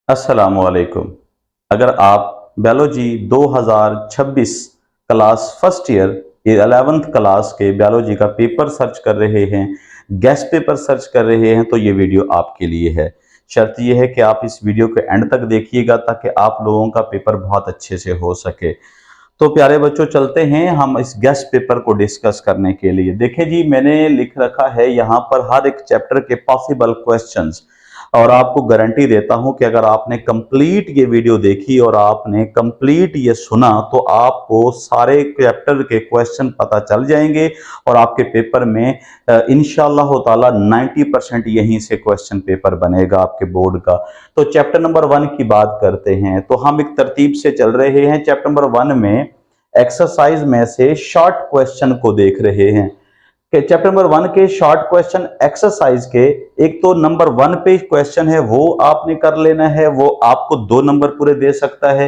अस्सलामुअलैकुम। अगर आप biology 2026 class first year 11th class के बायोलॉजी का पेपर सर्च कर रहे हैं, गेस्ट पेपर सर्च कर रहे हैं, तो ये वीडियो आपके लिए है। शर्त यह है कि आप इस वीडियो के एंड तक देखिएगा ताकि आप लोगों का पेपर बहुत अच्छे से हो सके। तो प्यारे बच्चों, चलते हैं हम इस गेस्ट पेपर को डिस्कस करने के लिए। देखिए जी, मैंने लिख रखा है यहाँ पर हर एक चैप्टर के पॉसिबल क्वेश्चंस, और आपको गारंटी देता हूं कि अगर आपने कंप्लीट ये वीडियो देखी और आपने कंप्लीट ये सुना तो आपको सारे चैप्टर के क्वेश्चन पता चल जाएंगे और आपके पेपर में इंशाअल्लाह ताला 90% यहीं से क्वेश्चन पेपर बनेगा आपके बोर्ड का। तो चैप्टर नंबर 1 की बात करते हैं। तो हम एक तरतीब से चल रहे हैं। चैप्टर नंबर 1 में एक्सरसाइज में से शॉर्ट क्वेश्चन को देख रहे हैं। चैप्टर नंबर 1 के शॉर्ट क्वेश्चन एक्सरसाइज के, एक तो नंबर 1 पे क्वेश्चन है वो आपने कर लेना है, वो आपको 2 नंबर पूरे दे सकता है।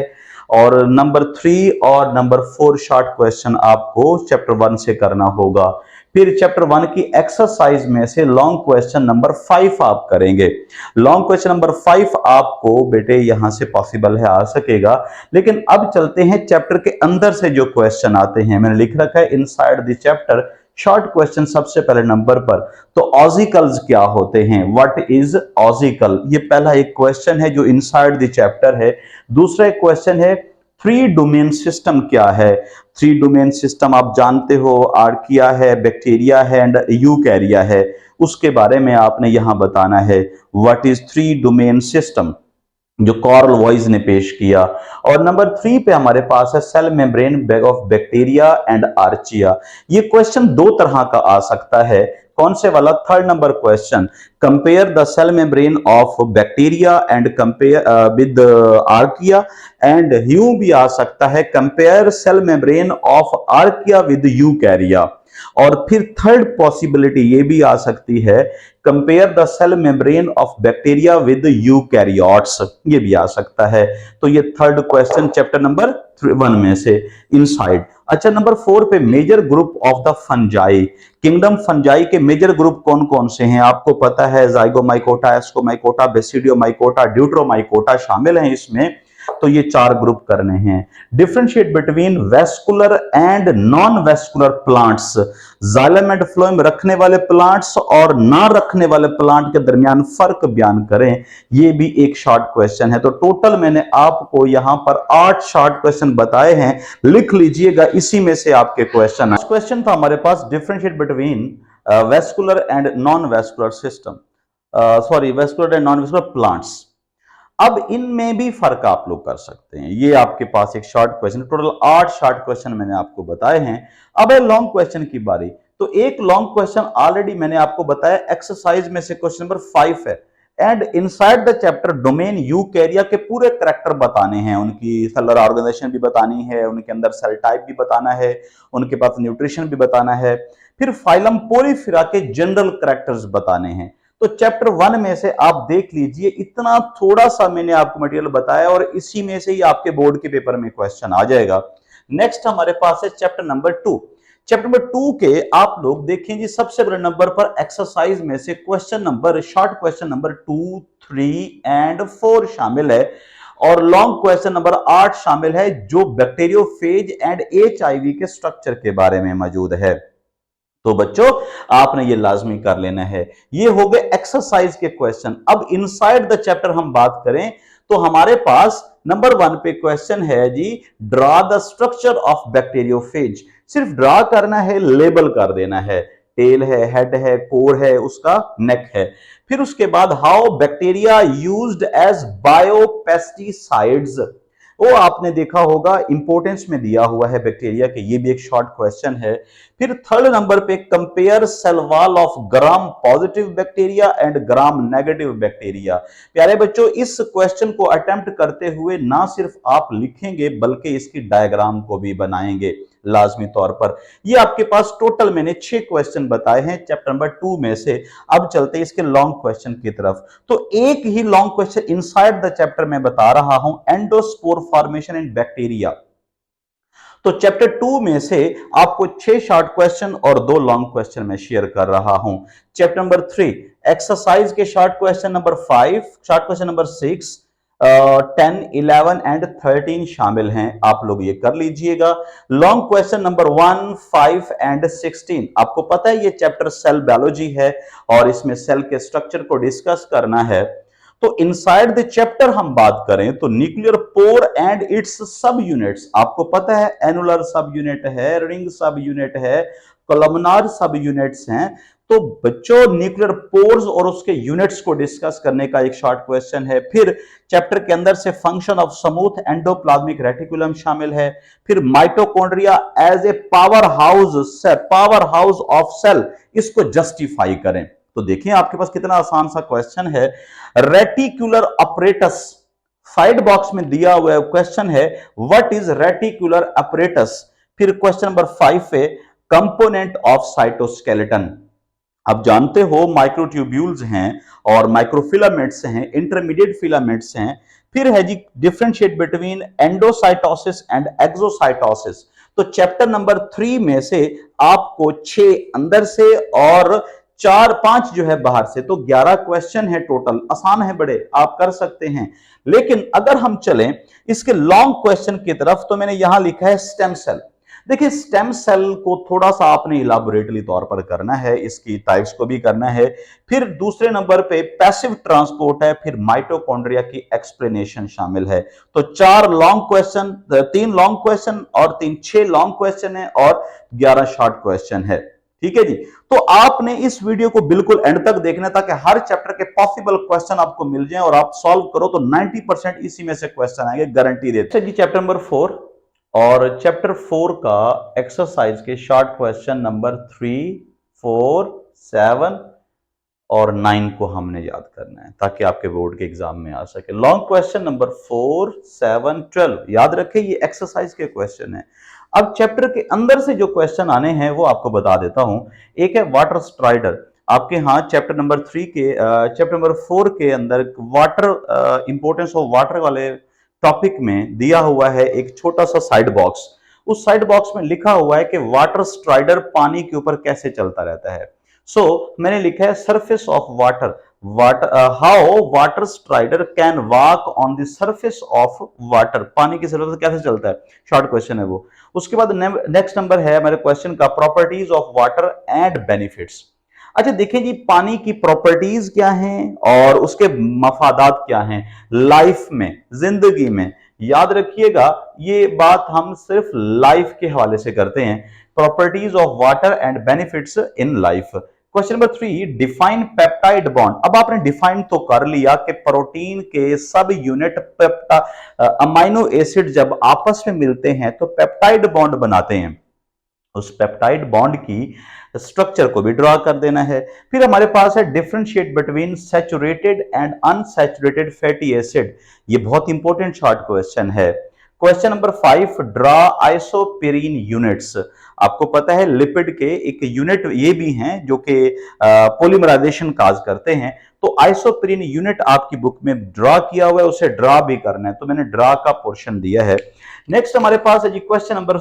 और नंबर 3 और नंबर 4 शॉर्ट क्वेश्चन आपको चैप्टर 1 से करना होगा। फिर चैप्टर 1 की एक्सरसाइज में से लॉन्ग क्वेश्चन नंबर 5 आप करेंगे। लॉन्ग क्वेश्चन नंबर 5 आपको बेटे यहां से पॉसिबल है, आ सकेगा। लेकिन अब चलते हैं चैप्टर के अंदर से जो क्वेश्चन आते हैं। मैंने लिख रखा है inside the chapter short question सबसे पहले नंबर पर। तो ऑजिकल्स क्या होते हैं, व्हाट इज ऑजिकल, ये पहला एक क्वेश्चन है जो इनसाइड द चैप्टर है। दूसरा एक क्वेश्चन है थ्री डोमेन सिस्टम क्या है। थ्री डोमेन सिस्टम आप जानते हो, आर्किया है, बैक्टीरिया है एंड यूकैरिया है। उसके बारे में आपने यहां बताना है what is three domain system, जो कार्ल वॉइस ने पेश किया। और नंबर 3 पे हमारे पास है cell membrane bag of bacteria and archaea. ये क्वेश्चन दो तरह का आ सकता है। कौन से वाला? Third number question, compare the cell membrane of bacteria and compare with archaea. And यूं भी आ सकता है compare cell membrane of archaea with eukarya. और फिर थर्ड पॉसिबिलिटी ये भी आ सकती है compare the cell membrane of bacteria with eukaryotes, ये भी आ सकता है। तो ये थर्ड क्वेश्चन चैप्टर नंबर 1 में से इनसाइड। अच्छा, नंबर 4 पे major group of the fungi. Kingdom fungi के मेजर ग्रुप कौन कौन से हैं आपको पता है? जाइगोमाइकोटा, एस्कोमाइकोटा, बेसिडियोमाइकोटा, ड्यूट्रोमाइकोटा शामिल हैं इसमें। तो ये 4 ग्रुप करने हैं। Differentiate between vascular and non vascular plants. Xylem and phloem रखने वाले प्लांट्स और ना रखने वाले प्लांट के दरमियान फर्क बयान करें। ये भी एक शॉर्ट क्वेश्चन है। तो टोटल मैंने आपको यहां पर 8 शॉर्ट क्वेश्चन बताए हैं, लिख लीजिएगा, इसी में से आपके क्वेश्चन। क्वेश्चन था हमारे पास differentiate between vascular and non vascular system, sorry vascular and non vascular plants. अब इनमें भी फर्क आप लोग कर सकते हैं। ये आपके पास एक short question, total 8 short question मैंने आपको बताए हैं। अब है लॉन्ग क्वेश्चन की बारी। तो एक लॉन्ग क्वेश्चन ऑलरेडी मैंने आपको बताया एक्सरसाइज में से क्वेश्चन नंबर 5 है। And inside the chapter domain यूकैरिया के पूरे करैक्टर बताने हैं, उनकी सेलुलर ऑर्गेनाइजेशन भी बतानी है, उनके अंदर सेल टाइप भी बताना है, उनके पास न्यूट्रिशन भी बताना है, फिर फाइलम पोरीफेरा के जनरल करैक्टर्स बताने हैं। तो चैप्टर 1 में से आप देख लीजिए, इतना थोड़ा सा मैंने आपको मटेरियल बताया और इसी में से ही आपके बोर्ड के पेपर में क्वेश्चन आ जाएगा। नेक्स्ट हमारे पास है चैप्टर नंबर 2। चैप्टर नंबर 2 के आप लोग देखें जी, सबसे बड़े नंबर पर एक्सरसाइज में से question number, short question number 2, 3 and 4 शामिल है। और लॉन्ग क्वेश्चन नंबर 8 शामिल है, जो बैक्टीरियोफेज एंड एचआईवी के स्ट्रक्चर के बारे में मौजूद है। तो बच्चों, आपने ये लाजमी कर लेना है। ये हो गए एक्सरसाइज के क्वेश्चन। अब इनसाइड द चैप्टर हम बात करें तो हमारे पास नंबर 1 पे क्वेश्चन है जी, draw the structure of bacteriophage. सिर्फ ड्रा करना है, लेबल कर देना है। टेल है, हेड है, कोर है, उसका नेक है। फिर उसके बाद how bacteria used as biopesticides, वो आपने देखा होगा, इंपोर्टेंस में दिया हुआ है बैक्टीरिया के। ये भी एक शॉर्ट क्वेश्चन है। फिर थर्ड नंबर पे compare cell wall of gram positive bacteria and gram negative bacteria. प्यारे बच्चों, इस क्वेश्चन को अटेम्प्ट करते हुए ना सिर्फ आप लिखेंगे बल्कि इसकी डायग्राम को भी बनाएंगे लाजमी तौर पर। ये आपके पास टोटल मैंने 6 क्वेश्चन बताए हैं चैप्टर नंबर 2 में से। अब चलते हैं इसके लॉन्ग क्वेश्चन की तरफ। तो एक ही long question inside the chapter में बता रहा हूं, एंडोस्पोर फॉर्मेशन इन बैक्टीरिया। तो चैप्टर 2 में से आपको 6 शॉर्ट क्वेश्चन और 2 लॉन्ग क्वेश्चन मैं शेयर कर रहा हूं। चैप्टर नंबर 3 एक्सरसाइज के short question number 5, short question number 6, 10, 11 and 13 शामिल हैं, आप लोग ये कर लीजिएगा। लॉन्ग क्वेश्चन नंबर 1, 5 एंड 16, आपको पता है ये चैप्टर सेल बायोलॉजी है और इसमें सेल के स्ट्रक्चर को डिस्कस करना है। तो इनसाइड द चैप्टर हम बात करें तो न्यूक्लियर पोर एंड इट्स सब यूनिट्स, आपको पता है एनुलर सब यूनिट है, रिंग सब यूनिट है, कोलमनार सब यूनिट्स हैं। तो बच्चों न्यूक्लियर पोर्स और उसके यूनिट्स को डिस्कस करने का एक शॉर्ट क्वेश्चन है। फिर चैप्टर के अंदर से function of smooth endoplasmic reticulum शामिल है। फिर mitochondria as a power house of cell, इसको जस्टिफाई करें। तो देखिए आपके पास कितना आसान सा क्वेश्चन है। रेटिकुलर अपरेटस, साइड बॉक्स में दिया हुआ क्वेश्चन है, व्हाट इज रेटिकुलर अपरेटस। फिर क्वेश्चन नंबर 5 है कंपोनेंट ऑफ साइटोस्केलेटन। आप जानते हो माइक्रोट्यूब्यूल्स हैं और माइक्रोफिलामेंट्स हैं, इंटरमीडिएट फिलामेंट्स हैं। फिर है जी differentiate between endocytosis and exocytosis. तो चैप्टर नंबर 3 में से आपको 6 अंदर से और 4-5 जो है बाहर से, तो 11 क्वेश्चन है टोटल। आसान है बड़े, आप कर सकते हैं। लेकिन अगर हम चलें इसके लॉन्ग क्वेश्चन की तरफ तो मैंने यहां लिखा है स्टेम सेल। देखिए स्टेम सेल को थोड़ा सा आपने इलाबोरेटरी तौर पर करना है, इसकी टाइप्स को भी करना है। फिर दूसरे नंबर पे पैसिव ट्रांसपोर्ट है, फिर माइटोकॉन्ड्रिया की एक्सप्लेनेशन शामिल है। तो 4 लॉन्ग क्वेश्चन, 3 लॉन्ग क्वेश्चन और 6 लॉन्ग क्वेश्चन है और 11 शॉर्ट क्वेश्चन है। ठीक है जी। तो आपने इस वीडियो को बिल्कुल एंड तक देखना ताकि हर चैप्टर के पॉसिबल क्वेश्चन आपको मिल जाएं और आप सॉल्व करो तो 90% इसी में से क्वेश्चन आएंगे, गारंटी देते हैं जी। चैप्टर नंबर 4 और चैप्टर 4 का एक्सरसाइज के शॉर्ट क्वेश्चन नंबर 3, 4, 7 और 9 को हमने याद करना है ताकि आपके बोर्ड के एग्जाम में आ सके। लॉन्ग क्वेश्चन नंबर 4, 7, 12 याद रखें, ये एक्सरसाइज के क्वेश्चन है। अब चैप्टर के अंदर से जो क्वेश्चन आने हैं वो आपको बता देता हूं। एक है वाटर स्ट्राइडर, आपके यहाँ चैप्टर नंबर 3 के चैप्टर नंबर 4 के अंदर वाटर, इंपॉर्टेंस ऑफ वाटर वाले टॉपिक में दिया हुआ है एक छोटा सा साइड बॉक्स। उस साइड बॉक्स में लिखा हुआ है कि वाटर स्ट्राइडर पानी के ऊपर कैसे चलता रहता है। मैंने लिखा है surface of water, how water strider can walk on the surface of water, पानी की सरफेस कैसे चलता है, शॉर्ट क्वेश्चन है वो। उसके बाद नेक्स्ट नंबर है हमारे क्वेश्चन का properties of water and benefits. अच्छा देखिए जी, पानी की प्रॉपर्टीज क्या हैं और उसके मफादात क्या हैं लाइफ में, जिंदगी में। याद रखिएगा ये बात हम सिर्फ लाइफ के हवाले से करते हैं, properties of water and benefits in life. Question number 3, define peptide bond. अब आपने डिफाइन तो कर लिया कि प्रोटीन के सब यूनिट अमाइनो एसिड जब आपस में मिलते हैं तो पेप्टाइड बॉन्ड बनाते हैं। उस पेप्टाइड बॉन्ड की स्ट्रक्चर को भी ड्रॉ कर देना है। फिर हमारे पास है differentiate between saturated and unsaturated fatty acid. ये बहुत इंपॉर्टेंट शॉर्ट क्वेश्चन है। Question number 5, draw isoprene units. आपको पता है लिपिड के एक यूनिट ये भी हैं जो कि पॉलीमराइजेशन काज करते हैं। तो आइसोपेरीन यूनिट आपकी बुक में ड्रॉ किया हुआ है, उसे ड्रॉ भी करना है, तो मैंने ड्रॉ का पोर्शन दिया है। नेक्स्ट हमारे पास है जी question number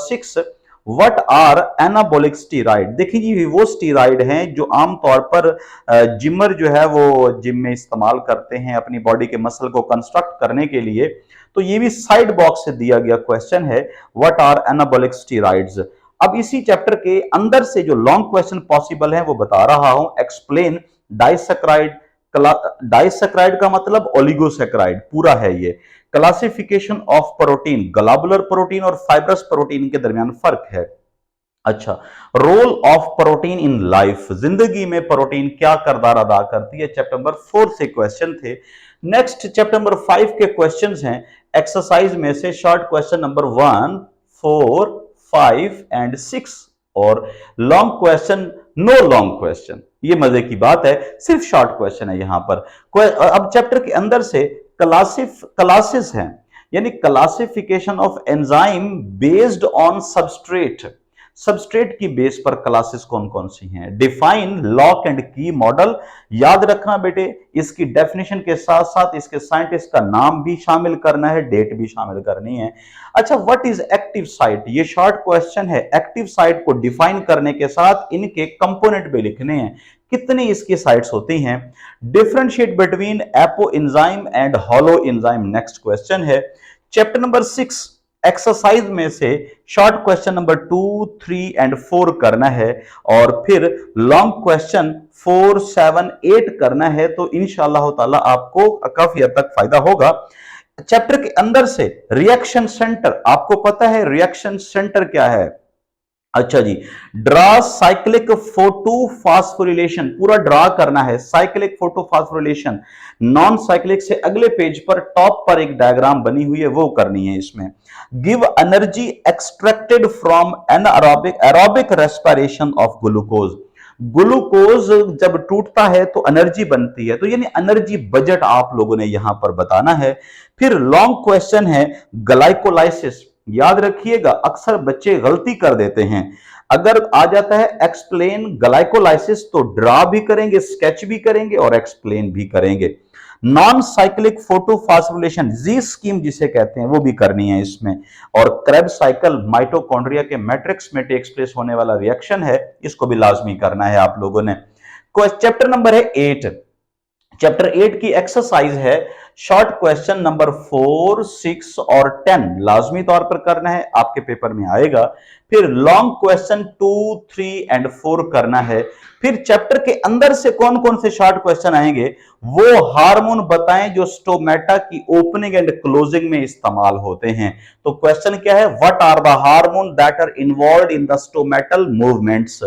6, what are anabolic steroid. देखिए जी वो स्टीराइड हैं जो आमतौर पर जिमर जो है वो जिम में इस्तेमाल करते हैं अपनी बॉडी के मसल को कंस्ट्रक्ट करने के लिए। तो ये भी साइड बॉक्स से दिया गया क्वेश्चन है, व्हाट आर एनाबॉलिक स्टीराइड्स। अब इसी चैप्टर के अंदर से जो लॉन्ग क्वेश्चन पॉसिबल है वो बता रहा हूं। Explain disaccharide. डाइसैकराइड का मतलब ओलिगोसैकराइड पूरा है ये। Classification of protein, globular protein और फाइब्रस प्रोटीन के दरमियान फर्क है। अच्छा, role of protein in life, जिंदगी में प्रोटीन क्या किरदार अदा करती है, चैप्टर नंबर 4 से क्वेश्चन थे। नेक्स्ट चैप्टर नंबर 5 के क्वेश्चंस हैं एक्सरसाइज में से शॉर्ट क्वेश्चन नंबर 1, 4, 5 एंड 6 और long question no long question. ये मजे की बात है, सिर्फ शॉर्ट क्वेश्चन है यहां पर। अब चैप्टर के अंदर से क्लासेस हैं, यानी classification of enzyme based on substrate. Substrate की बेस पर क्लासेस कौन कौन सी हैं। डिफाइन लॉक एंड की मॉडल, याद रखना बेटे, इसकी डेफिनेशन के साथ साथ इसके साइंटिस्ट का नाम भी शामिल करना है, डेट भी शामिल करनी है। अच्छा, व्हाट इज एक्टिव साइट, ये शॉर्ट क्वेश्चन है। एक्टिव साइट को डिफाइन करने के साथ इनके कंपोनेंट भी लिखने हैं, कितनी इसकी साइट्स होती हैं। Differentiate between apo enzyme and hollow enzyme next question है। चैप्टर नंबर 6 एक्सरसाइज में से शॉर्ट क्वेश्चन नंबर 2, 3 एंड 4 करना है और फिर लॉन्ग क्वेश्चन 4, 7, 8 करना है। तो इंशाअल्लाह ताला आपको काफी हद तक फायदा होगा। चैप्टर के अंदर से रिएक्शन सेंटर, आपको पता है रिएक्शन सेंटर क्या है। अच्छा जी, ड्रा साइक्लिक फोटोफॉस्फोरिलेशन, पूरा ड्रा करना है साइक्लिक फोटोफॉस्फोरिलेशन। नॉन साइक्लिक से अगले पेज पर टॉप पर एक डायग्राम बनी हुई है, वो करनी है इसमें। Give energy extracted from anaerobic aerobic respiration of glucose. Glucose जब टूटता है तो एनर्जी बनती है, तो यानी एनर्जी बजट आप लोगों ने यहां पर बताना है। फिर लॉन्ग क्वेश्चन है ग्लाइकोलाइसिस, याद रखिएगा अक्सर बच्चे गलती कर देते हैं। अगर आ जाता है एक्सप्लेन ग्लाइकोलाइसिस तो ड्रा भी करेंगे, स्केच भी करेंगे और एक्सप्लेन भी करेंगे। नॉन साइक्लिक फोटोफॉस्फोरिलेशन जी स्कीम जिसे कहते हैं वो भी करनी है इसमें। और क्रेब्स साइकिल माइटोकॉन्ड्रिया के मैट्रिक्स में टेक्स प्लेस होने वाला रिएक्शन है, इसको भी लाजमी करना है आप लोगों ने। चैप्टर नंबर है 8। चैप्टर 8 की एक्सरसाइज है शॉर्ट क्वेश्चन नंबर 4, 6 और 10 लाजमी तौर पर करना है, आपके पेपर में आएगा। फिर लॉन्ग क्वेश्चन 2, 3 एंड 4 करना है। फिर चैप्टर के अंदर से कौन कौन से शॉर्ट क्वेश्चन आएंगे, वो हार्मोन बताएं जो स्टोमेटा की ओपनिंग एंड क्लोजिंग में इस्तेमाल होते हैं। तो क्वेश्चन क्या है, what are the hormone that are involve in the stomatal movements.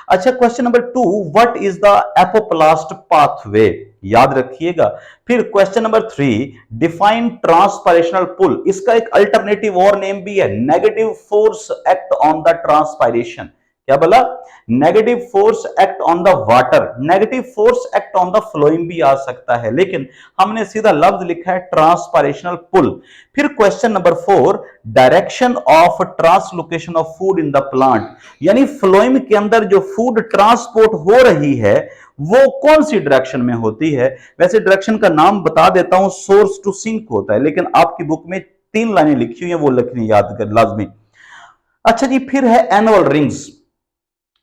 अच्छा, question number 2, what is the apoplast pathway, याद रखिएगा। फिर question number 3, define transpirational pull, इसका एक अल्टरनेटिव और नेम भी है, negative force act on the transpiration. क्या बोला, negative force act on the water, negative force act on the flowing भी आ सकता है, लेकिन हमने सीधा लफ्ज लिखा है ट्रांसपायरेशनल पुल। फिर question number 4, direction of translocation of food in the plant, यानी फ्लोइम के अंदर जो फूड ट्रांसपोर्ट हो रही है वो कौन सी डायरेक्शन में होती है। वैसे डायरेक्शन का नाम बता देता हूं, सोर्स टू सिंक होता है, लेकिन आपकी बुक में 3 लाइनें लिखी हुई है, वो लिखनी याद कर लाजमी। अच्छा जी, फिर है एनुअल रिंग्स।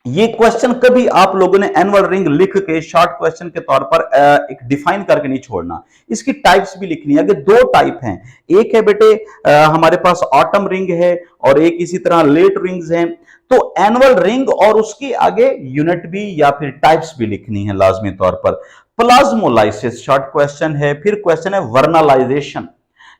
ये क्वेश्चन कभी आप लोगों ने एनुअल रिंग लिख के शॉर्ट क्वेश्चन के तौर पर एक डिफाइन करके नहीं छोड़ना, इसकी टाइप्स भी लिखनी है। अगर 2 टाइप हैं, एक है बेटे हमारे पास ऑटम रिंग है और एक इसी तरह लेट रिंग्स हैं। तो एनुअल रिंग और उसकी आगे यूनिट भी या फिर टाइप्स भी लिखनी है लाजमी तौर पर। प्लाज्मोलाइसिस शॉर्ट क्वेश्चन है। फिर क्वेश्चन है वर्नालाइजेशन,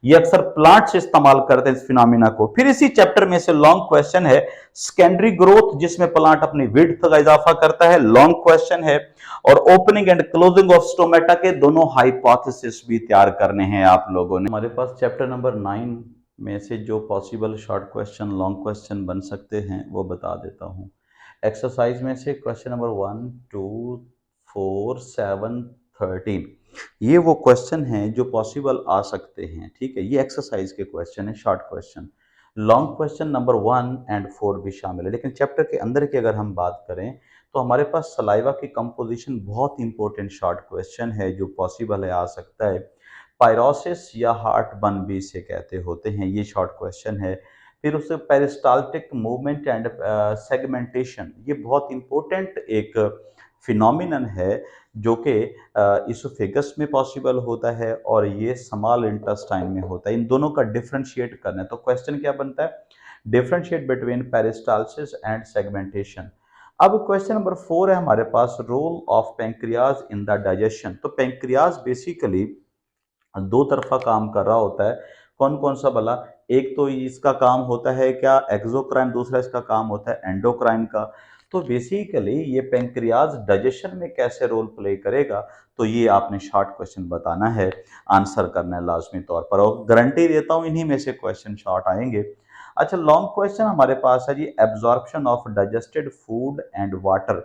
ये अक्सर प्लांट से इस्तेमाल करते हैं इस फिनोमिना को। फिर इसी चैप्टर में से लॉन्ग क्वेश्चन है सेकेंडरी ग्रोथ, जिसमें प्लांट अपनी विड्थ का इजाफा करता है, लॉन्ग क्वेश्चन है। और opening and closing of stomata के दोनों हाइपोथेसिस भी तैयार करने हैं आप लोगों ने। हमारे पास चैप्टर नंबर 9 में से जो possible short question long question बन सकते हैं वो बता देता हूं। एक्सरसाइज में से क्वेश्चन नंबर 1, 2, 4, 7, 13, ये वो क्वेश्चन हैं जो पॉसिबल आ सकते हैं, ठीक है। ये एक्सरसाइज के क्वेश्चन है, short question. Long question number 1 and 4 भी शामिल है, लेकिन चैप्टर के अंदर की अगर हम बात करें तो हमारे पास सलाइवा की कंपोजिशन बहुत इंपॉर्टेंट शॉर्ट क्वेश्चन है जो पॉसिबल है, आ सकता है। पायरोसिस या हार्ट बर्न भी इसे कहते होते हैं, ये शॉर्ट क्वेश्चन है। फिर उससे पेरिस्टाल्टिक मूवमेंट एंड सेगमेंटेशन, ये बहुत इंपॉर्टेंट एक फिनोमिनन है जो कि इसोफेगस में पॉसिबल होता है और ये स्मॉल इंटेस्टाइन में होता है। इन दोनों का डिफरेंशिएट करना है, तो क्वेश्चन क्या बनता है, differentiate between peristalsis and segmentation. अब क्वेश्चन नंबर 4 है हमारे पास, role of pancreas in the digestion. तो पेंक्रियाज बेसिकली 2 तरफा काम कर रहा होता है। कौन कौन सा भला, एक तो इसका काम होता है क्या एक्सोक्राइन, दूसरा इसका काम होता है एंडोक्राइन का। तो बेसिकली ये पेंक्रियाज डाइजेशन में कैसे रोल प्ले करेगा, तो ये आपने शॉर्ट क्वेश्चन बताना है, आंसर करना है लाजमी तौर पर, और गारंटी देता हूं इन्हीं में से क्वेश्चन शॉर्ट आएंगे। अच्छा, लॉन्ग क्वेश्चन हमारे पास है जी, absorption of digested food and water.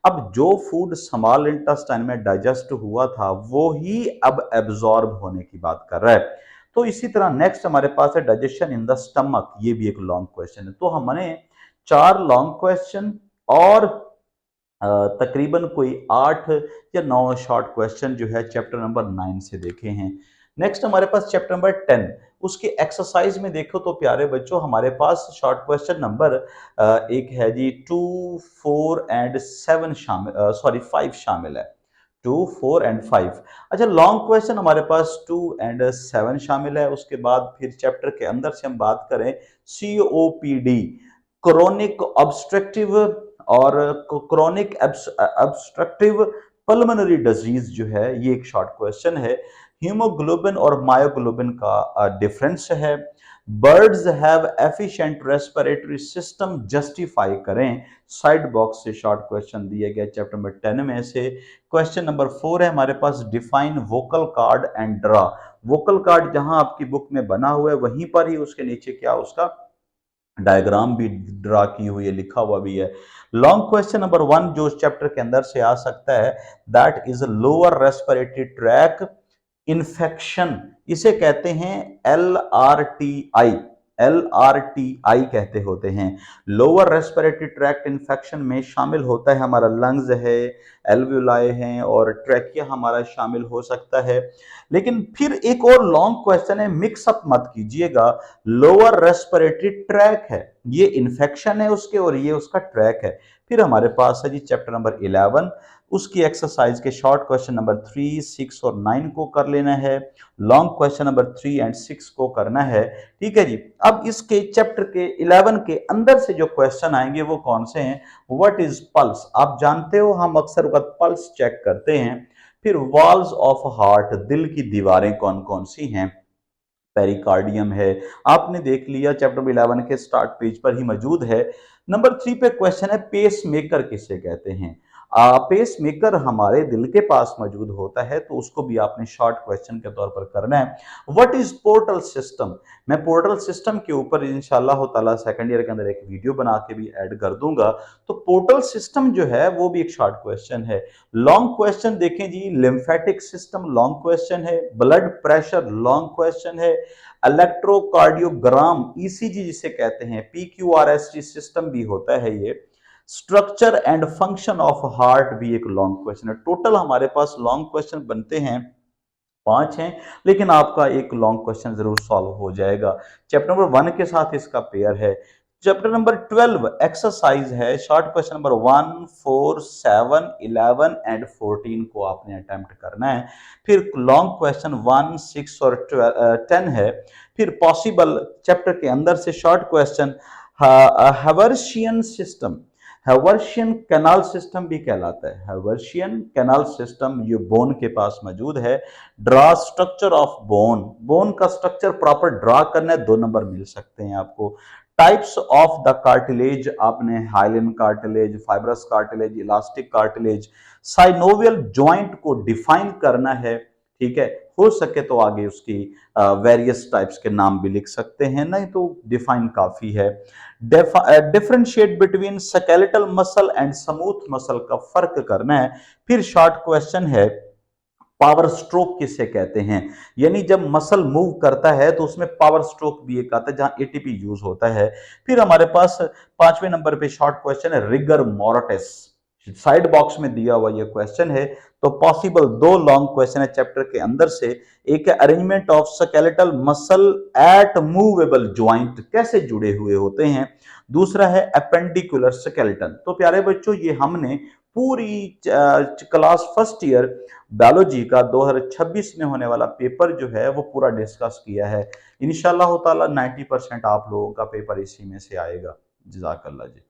अब जो फूड स्मॉल इंटेस्टाइन में डाइजेस्ट हुआ था वो ही अब एब्जॉर्ब होने की बात कर रहा है। तो इसी तरह नेक्स्ट हमारे पास है डाइजेशन इन द स्टमक, ये भी एक लॉन्ग क्वेश्चन है। तो हमने 4 लॉन्ग क्वेश्चन और तकरीबन कोई 8 या 9 शॉर्ट क्वेश्चन जो है चैप्टर नंबर 9 से देखे हैं। नेक्स्ट हमारे पास चैप्टर नंबर 10, उसके एक्सरसाइज में देखो तो प्यारे बच्चों हमारे पास शॉर्ट क्वेश्चन नंबर एक है जी 2, 4 एंड 7 शामिल, सॉरी 5 शामिल है। 2, 4 एंड 5। अच्छा, लॉन्ग क्वेश्चन हमारे पास 2 एंड 7 शामिल है। उसके बाद फिर चैप्टर के अंदर से हम बात करें COPD, क्रोनिक ऑब्स्ट्रक्टिव और क्रोनिक ऑब्स्ट्रक्टिव पल्मोनरी डिजीज जो है, ये एक शॉर्ट क्वेश्चन है। हीमोग्लोबिन और मायोग्लोबिन का डिफरेंस है। Birds have efficient respiratory system, justify करें। साइड बॉक्स से शॉर्ट क्वेश्चन दिए गए चैप्टर नंबर 10 में से। क्वेश्चन नंबर 4 है हमारे पास define vocal cord and draw. Vocal cord जहां आपकी बुक में बना हुआ है वहीं पर ही उसके नीचे क्या उसका डायग्राम भी ड्रा की हुई है, लिखा हुआ भी है। लॉन्ग क्वेश्चन नंबर 1 जो इस चैप्टर के अंदर से आ सकता है, that is lower respiratory tract infection, इसे कहते हैं LRTI। LRTI कहते होते हैं। लोअर रेस्पिरेटरी ट्रैक्ट इन्फेक्शन में शामिल होता है हमारा लंग्स है, एल्वियोलाई हैं और ट्रैकिया हमारा शामिल हो सकता है। लेकिन फिर एक और लॉन्ग क्वेश्चन है, मिक्स अप मत कीजिएगा। लोअर रेस्पिरेटरी ट्रैक है, ये इन्फेक्शन है उसके और ये उसका ट्रैक है। फिर हमारे पास है जी चैप्टर नंबर 11, उसकी एक्सरसाइज के शॉर्ट क्वेश्चन नंबर 3, 6 और 9 को कर लेना है। लॉन्ग क्वेश्चन नंबर 3 एंड 6 को करना है। ठीक है जी। अब इसके चैप्टर के 11 के अंदर से जो क्वेश्चन आएंगे वो कौन से हैं? What is pulse? आप जानते हो हम अक्सर वक्त पल्स चेक करते हैं। फिर वॉल्स ऑफ हार्ट, दिल की दीवारें कौन कौन सी हैं? पेरिकार्डियम है, आपने देख लिया चैप्टर 11 के स्टार्ट पेज पर ही मौजूद है। नंबर 3 पे क्वेश्चन है पेस मेकर किसे कहते हैं? पेस मेकर हमारे दिल के पास मौजूद होता है, तो उसको भी आपने शॉर्ट क्वेश्चन के तौर पर करना है। What is portal system? मैं पोर्टल सिस्टम के ऊपर इंशाल्लाह ताला सेकंड ईयर के अंदर एक वीडियो बना के भी ऐड कर दूंगा। तो पोर्टल सिस्टम जो है वो भी एक शॉर्ट क्वेश्चन है। लॉन्ग क्वेश्चन देखें जी, लिम्फेटिक सिस्टम लॉन्ग क्वेश्चन है, ब्लड प्रेशर लॉन्ग क्वेश्चन है, इलेक्ट्रोकार्डियोग्राम ECG जिसे कहते हैं, PQRST सिस्टम भी होता है ये, structure and function of heart भी एक लॉन्ग क्वेश्चन है। टोटल हमारे पास लॉन्ग क्वेश्चन बनते हैं 5 हैं, लेकिन आपका एक लॉन्ग क्वेश्चन जरूर सॉल्व हो जाएगा। चैप्टर नंबर 1 के साथ इसका पेयर है। चैप्टर नंबर 12 एक्सरसाइज है, शॉर्ट क्वेश्चन नंबर 1, 4, 7, 11 एंड 14 को आपने अटेम्प्ट करना है। फिर लॉन्ग क्वेश्चन 1, 6 और 10 है। फिर पॉसिबल चैप्टर के अंदर से short question Haversian system, Haversian canal system भी कहलाता है। हैवर्शियन कैनाल सिस्टम ये बोन के पास मौजूद है। Draw structure of bone, bone का स्ट्रक्चर प्रॉपर ड्रा करना है, 2 नंबर मिल सकते हैं आपको। टाइप्स ऑफ द कार्टिलेज, आपने hyaline cartilage, fibrous cartilage, elastic cartilage, synovial joint को डिफाइन करना है। ठीक है, हो सके तो आगे उसकी वेरियस टाइप्स के नाम भी लिख सकते हैं, नहीं तो डिफाइन काफी है। Differentiate between skeletal muscle and smooth muscle का फर्क करना है। फिर शॉर्ट क्वेश्चन है पावर स्ट्रोक किसे कहते हैं? यानी जब मसल मूव करता है तो उसमें पावर स्ट्रोक भी एक आता है जहां ATP यूज होता है। फिर हमारे पास 5वें नंबर पे शॉर्ट क्वेश्चन है रिगर मोर्टिस, साइड बॉक्स में दिया हुआ ये क्वेश्चन है। तो पॉसिबल 2 लॉन्ग क्वेश्चन है चैप्टर के अंदर से। एक है arrangement of skeletal muscle at movable joint, कैसे जुड़े हुए होते हैं। दूसरा है अपेंडिकुलर स्केलेटन। तो प्यारे बच्चों ये हमने पूरी क्लास फर्स्ट ईयर बायोलॉजी का 2026 में होने वाला पेपर जो है वो पूरा डिस्कस किया है। इंशाल्लाह ताला 90% आप लोगों का पेपर इसी में से आएगा। जज़ाकल्लाह जी।